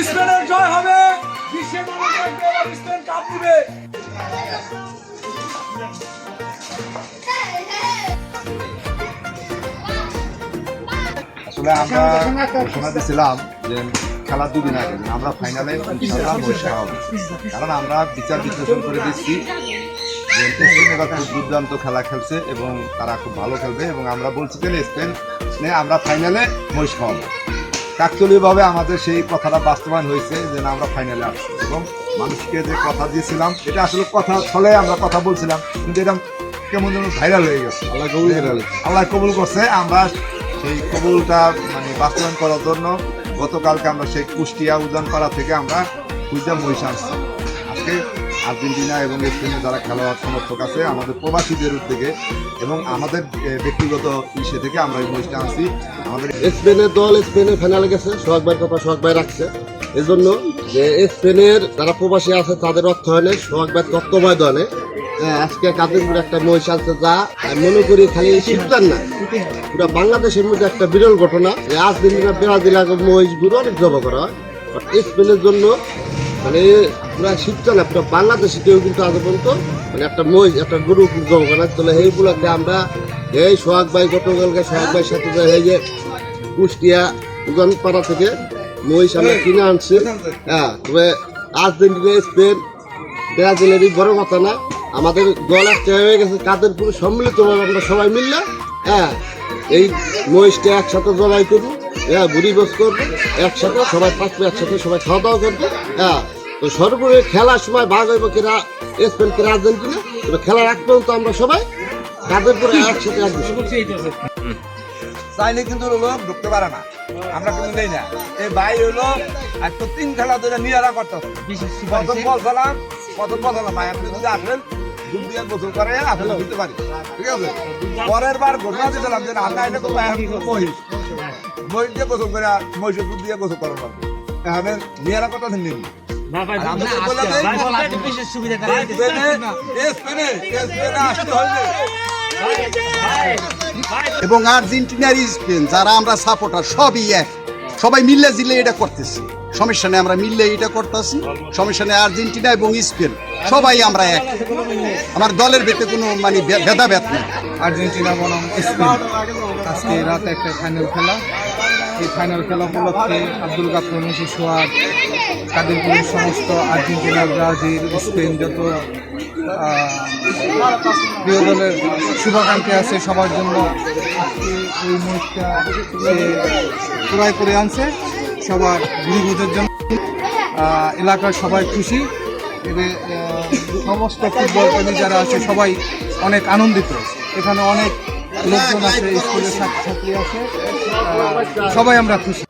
স্পেনের জয় হবে, বিশ্বের মানুষ দেখবে এবার স্পেন কাপ দিবে। আসলে আমরা ঘোষণা দিয়েছিলাম যে খেলা দুদিন আগে আমরা ফাইনালে ইনশাআল্লাহ বসে হব, কারণ আমরা বিচার বিশ্লেষণ করে দিচ্ছি যে স্পেন এবার খুব দুর্দান্ত খেলা খেলছে এবং তারা খুব ভালো খেলবে এবং আমরা বলছি যে স্পেন আমরা ফাইনালে মহিষ খাওয়াবো। কাকতালীয়ভাবে আমাদের সেই কথাটা বাস্তবায়ন হয়েছে যে না আমরা ফাইনালে আসছি এবং মানুষকে যে কথা দিয়েছিলাম এটা আসলে কথা ছলে আমরা কথা বলছিলাম, কিন্তু এটা কেমন যেন ভাইরাল হয়ে গেছে। আল্লাহ কবুল করছে। আমরা সেই কবুলটা মানে বাস্তবায়ন করার জন্য গতকালকে আমরা সেই কুষ্টিয়া উজানপাড়া থেকে আমরা খুঁজে মহিষ আনছি। আজকে আর্জেন্টিনা এবং স্পেনের যারা খেলোয়াড় সমর্থক আছে আমাদের প্রবাসীদের উদ্যোগে এবং আমাদের ব্যক্তিগত ইসে থেকে আমরা এই মহিষটা আনছি। আমাদের স্পেনের দল স্পেনে ফাইনালে গেছে, সোহাগ ভাইয়ের কথা সোহাগ ভাই রাখছে এজন্য যে স্পেনের যারা প্রবাসী আছে তাদের অর্থায়নে সোহাগ ভাই তত্ত্বাবধানে আজকে কাদিরপুর একটা মহিষ আনছে, যা আমি মনে করি খালি শীতকাল না পুরো বাংলাদেশের মধ্যে একটা বিরল ঘটনা। আর্জেন্টিনা ব্রাজিল আগে মহিষগুলো অনেক জমা করা হয়, স্পেনের জন্য মানে পুরা শীতকাল না পুরো বাংলাদেশে কেউ কিন্তু আজ পর্যন্ত মানে একটা মহিষ একটা গরু জমা করা চলে। এইগুলোকে আমরা এই সোহাগ ভাই গতকালকে সোহাগ ভাইয়ের সাথে এই যে কুষ্টিয়া উজানপাড়া থেকে মহিষ আমরা কিনে আনছি। হ্যাঁ, তবে আর্জেন্টিনা স্পেন ব্রাজিলেরই বড় কথা না, আমাদের দল একটা হয়ে গেছে কাদেরপুর সম্মিলিতভাবে আমরা সবাই মিললে এই মহিষটা একসাথে জবাই করবো, বুড়ি বস করবো একসাথে, সবাই থাকবে একসাথে, সবাই খাওয়া দাওয়া করবো। তো সর্বোপরি খেলার সময় ভাগ হইব কিনা স্পেন কিনা আর্জেন্টিনা, খেলার আগ পর্যন্ত আমরা সবাই কাদেরপুরে একসাথে আসবো। চাইলে কিন্তু লোক ঢুকতে পারে না, আমরা কিন্তু নেই না। এই ভাই হলো একটু 3 খেলা ধরে নিয়ারা করতেছে। প্রথম বললাম ভাই আপনি যদি আসেন দুধ দিয়ে গোসল করে আসলে দিতে পারি, ঠিক আছে। পরের বার ঘোষণা দিয়েছিলাম যে আমরা এটা করবো মহিষ দিয়ে গোসল করে মহিষের দুধ দিয়ে গোসল করার পারবো। এখানে নিয়ারা কথা নিন এবং আর্জেন্টিনার স্পেন যারা আমরা সাপোর্টার সবই এক, সবাই মিললে জিলে এটা করতেছি, সমস্যা নেই, আমরা মিললে এটা করতেছি, সমস্যা নেই। আর্জেন্টিনা এবং স্পেন সবাই আমরা এক, আমার দলের ভেতরে কোনো মানে ভেদাভেদ নেই। আর্জেন্টিনা বনাম স্পেন আজকে রাতে একটা ফাইনাল খেলা, এই ফাইনাল খেলা উপলক্ষে আব্দুল গাফফার মুন্সি সোহাগ কাদিরপুরের সমস্ত আর্জেন্টিনা ব্রাজিল স্পেন যত প্রিয় দলের শুভাকাঙ্ক্ষী আছে সবার জন্য আজকে এই মহিষটা ক্রয় করে আনছে সবার গৃহবোধের জন্য। এলাকার সবাই খুশি, এদের সমস্ত ফুটবল প্রেমী যারা আছে সবাই অনেক আনন্দিত। এখানে অনেক লোকজন আছে, স্কুলের ছাত্রছাত্রী আছে, সবাই আমরা খুশি।